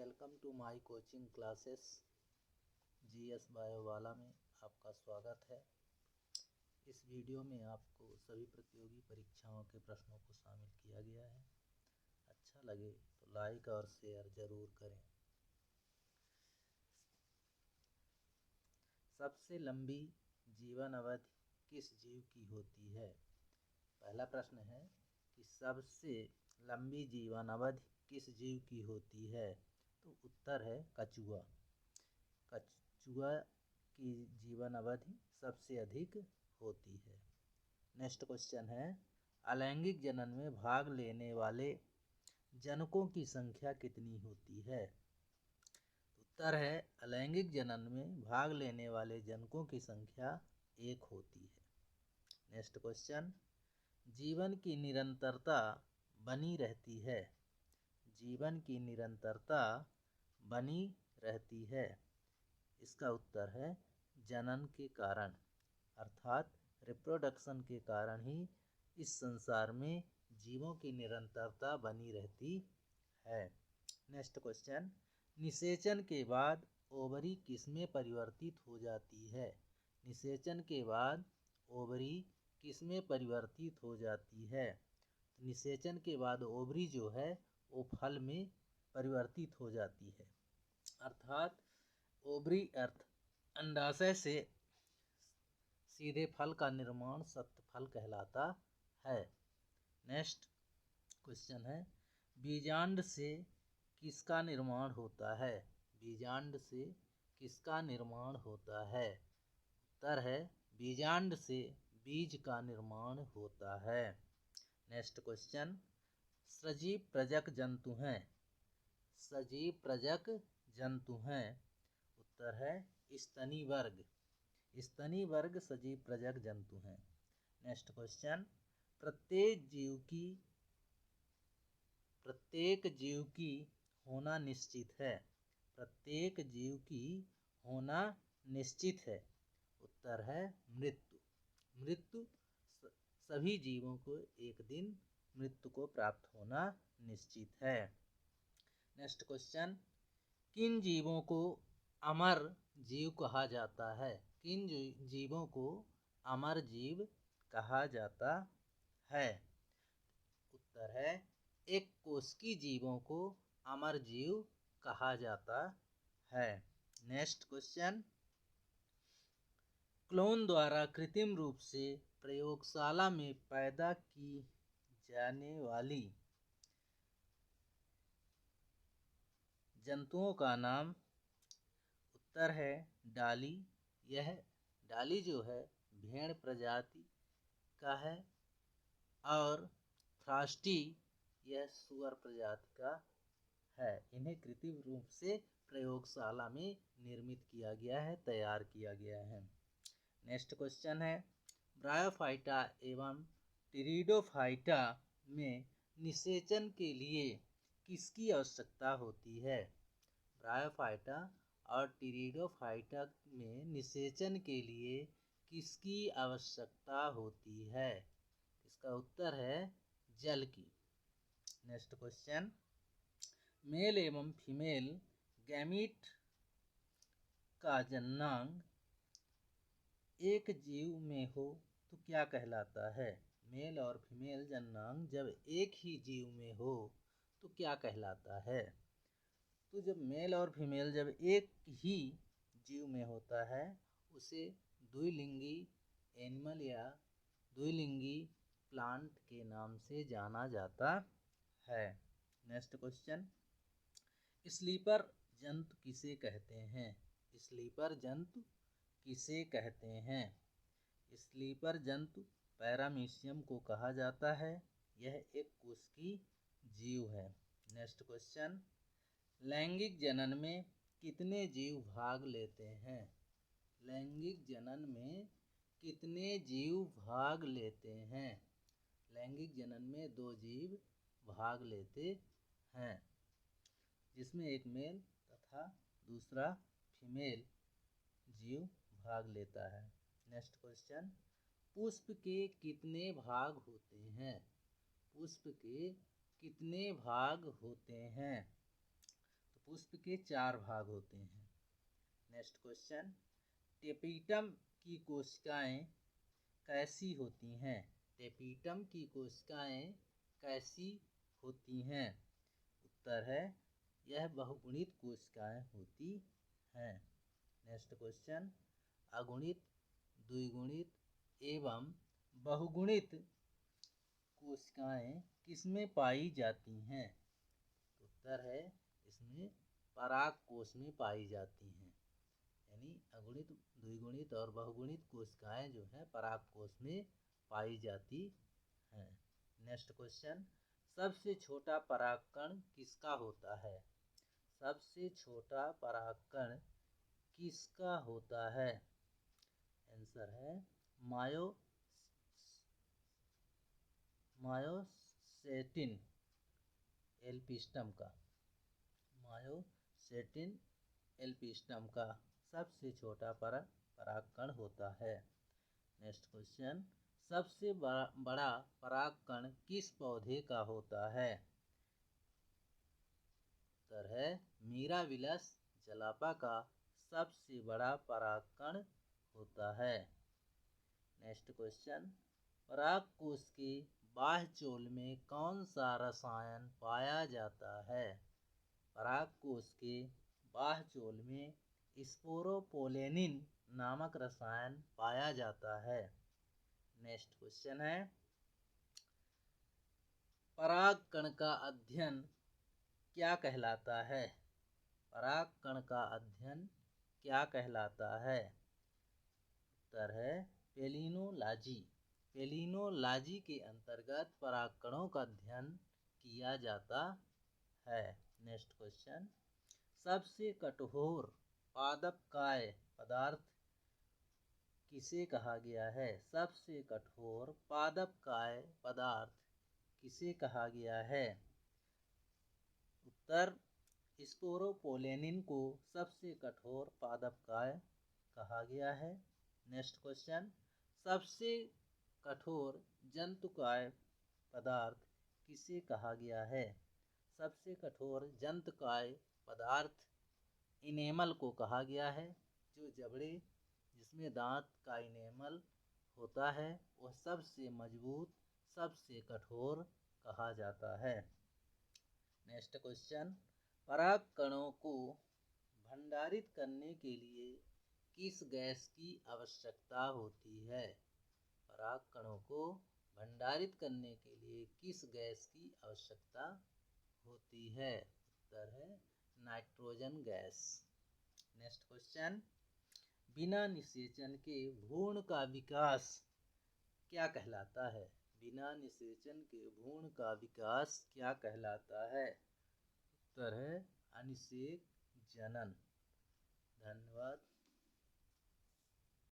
Welcome to my coaching classes GS Biowala में आपका स्वागत है। इस वीडियो में आपको सभी प्रतियोगी परीक्षाओं के प्रश्नों को शामिल किया गया है। अच्छा लगे तो लाइक और शेयर ज़रूर करें। सबसे लंबी जीवन अवधि किस जीव की होती है? पहला प्रश्न है कि सबसे लंबी जीवन अवधि किस जीव की होती है? तो उत्तर है कछुआ। कछुआ की जीवन अवधि सबसे अधिक होती है। नेक्स्ट क्वेश्चन है, अलैंगिक जनन में भाग लेने वाले जनकों की संख्या कितनी होती है? उत्तर है अलैंगिक जनन में भाग लेने वाले जनकों की संख्या 1 होती है। नेक्स्ट क्वेश्चन, जीवन की निरंतरता बनी रहती है। जीवन की निरंतरता बनी रहती है। इसका उत्तर है जनन के कारण, अर्थात रिप्रोडक्शन के कारण ही इस संसार में जीवों की निरंतरता बनी रहती है। नेक्स्ट क्वेश्चन, निषेचन के बाद ओवरी किसमें परिवर्तित हो जाती है? निषेचन के बाद ओवरी किसमें परिवर्तित हो जाती है? निषेचन के बाद ओवरी जो है वो फल में परिवर्तित हो जाती है, अर्थात ओवरी अर्थ अंडाशय से सीधे फल का निर्माण सत्फल कहलाता है। नेक्स्ट क्वेश्चन है, बीजांड से किसका निर्माण होता है? बीजांड से किसका निर्माण होता है? उत्तर है बीजांड से बीज का निर्माण होता है। नेक्स्ट क्वेश्चन, सजीव प्रजक जंतु हैं। सजीव प्रजक जंतु हैं। उत्तर है स्तनी वर्ग। स्तनी वर्ग सजीव प्रजक जंतु हैं। नेक्स्ट क्वेश्चन, प्रत्येक जीव की होना निश्चित है। प्रत्येक जीव की होना निश्चित है। उत्तर है मृत्यु। मृत्यु सभी जीवों को एक दिन मृत्यु को प्राप्त होना निश्चित है। नेक्स्ट क्वेश्चन, किन जीवों को अमर जीव कहा जाता है? किन जीवों को अमर जीव कहा जाता है? उत्तर है एक कोशिकी जीवों को अमर जीव कहा जाता है। नेक्स्ट क्वेश्चन, क्लोन द्वारा कृत्रिम रूप से प्रयोगशाला में पैदा की जाने वाली जंतुओं का नाम? उत्तर है डाली। यह डाली जो है भेड़ प्रजाति का है और फ्रास्टी यह सुअर प्रजाति का है। इन्हें कृत्रिम रूप से प्रयोगशाला में निर्मित किया गया है, तैयार किया गया है। नेक्स्ट क्वेश्चन है, ब्रायोफाइटा एवं टिरिडोफाइटा में निषेचन के लिए किसकी आवश्यकता होती है? ब्रायोफाइटा और टिरिडोफाइटा में निषेचन के लिए किसकी आवश्यकता होती है? इसका उत्तर है जल की। नेक्स्ट क्वेश्चन, मेल एवं फीमेल गैमीट का जन्नांग एक जीव में हो तो क्या कहलाता है? मेल और फीमेल जन्नांग जब एक ही जीव में हो तो क्या कहलाता है? तो जब मेल और फीमेल जब एक ही जीव में होता है उसे द्विलिंगी एनिमल या द्विलिंगी प्लांट के नाम से जाना जाता है। नेक्स्ट क्वेश्चन, स्लीपर जंतु किसे कहते हैं? स्लीपर जंतु किसे कहते हैं? स्लीपर जंतु पैरामीशियम को कहा जाता है। यह एक कोशिकीय जीव है। नेक्स्ट क्वेश्चन, लैंगिक जनन में कितने जीव भाग लेते हैं? लैंगिक जनन में कितने जीव भाग लेते हैं? लैंगिक जनन में 2 जीव भाग लेते हैं, जिसमें एक मेल तथा दूसरा फीमेल जीव भाग लेता है। नेक्स्ट क्वेश्चन, पुष्प के कितने भाग होते हैं? पुष्प के कितने भाग होते हैं? तो पुष्प के 4 भाग होते हैं। नेक्स्ट क्वेश्चन, टेपिटम की कोशिकाएं कैसी होती हैं? टेपिटम की कोशिकाएं कैसी होती हैं? उत्तर है यह बहुगुणित कोशिकाएं होती हैं। नेक्स्ट क्वेश्चन, अगुणित, द्विगुणित एवं बहुगुणित कोशिकाएं किसमें पाई जाती हैं? उत्तर है इसमें पराग कोश में पाई जाती हैं। यानी अगुणित, द्विगुणित और बहुगुणित कोशिकाएं जो हैं पराग कोश में पाई जाती हैं। नेक्स्ट क्वेश्चन, सबसे छोटा परागकण किसका होता है? सबसे छोटा परागकण किसका होता है? आंसर है मायोसेटिन एल्पिस्टम का। मायोसेटिन एल्पिस्टम का सबसे छोटा परागकण होता है। नेक्स्ट क्वेश्चन, सबसे बड़ा परागकण किस पौधे का होता है? उत्तर है मीराबिलस जलापा का सबसे बड़ा परागकण होता है। नेक्स्ट क्वेश्चन, परागकोश के बाह्यचोल में कौन सा रसायन पाया जाता है? परागकोश के बाह्यचोल में स्पोरोपोलेनिन नामक रसायन पाया जाता है। नेक्स्ट क्वेश्चन है, परागकण का अध्ययन क्या कहलाता है? परागकण का अध्ययन क्या कहलाता है? उत्तर है पेलिनोलॉजी। पेलिनोलॉजी के अंतर्गत परागकणों का अध्ययन किया जाता है। नेक्स्ट क्वेश्चन, सबसे कठोर पादपकाय पदार्थ किसे कहा गया है? सबसे कठोर पादपकाय पदार्थ किसे कहा गया है? उत्तर स्पोरोपोलेनिन को सबसे कठोर पादपकाय कहा गया है। नेक्स्ट क्वेश्चन, सबसे कठोर जंतुकाय पदार्थ किसे कहा गया है? सबसे कठोर जंतुकाय पदार्थ इनेमल को कहा गया है। जो जबड़े जिसमें दांत का इनेमल होता है वह सबसे मजबूत, सबसे कठोर कहा जाता है। नेक्स्ट क्वेश्चन, परागकणों को भंडारित करने के लिए किस गैस की आवश्यकता होती है? परागकणों को भंडारित करने के लिए किस गैस की आवश्यकता होती है? उत्तर है नाइट्रोजन गैस। नेक्स्ट क्वेश्चन, बिना निषेचन के भ्रूण का विकास क्या कहलाता है? बिना निषेचन के भ्रूण का विकास क्या कहलाता है? उत्तर है अनिषेक जनन। धन्यवाद।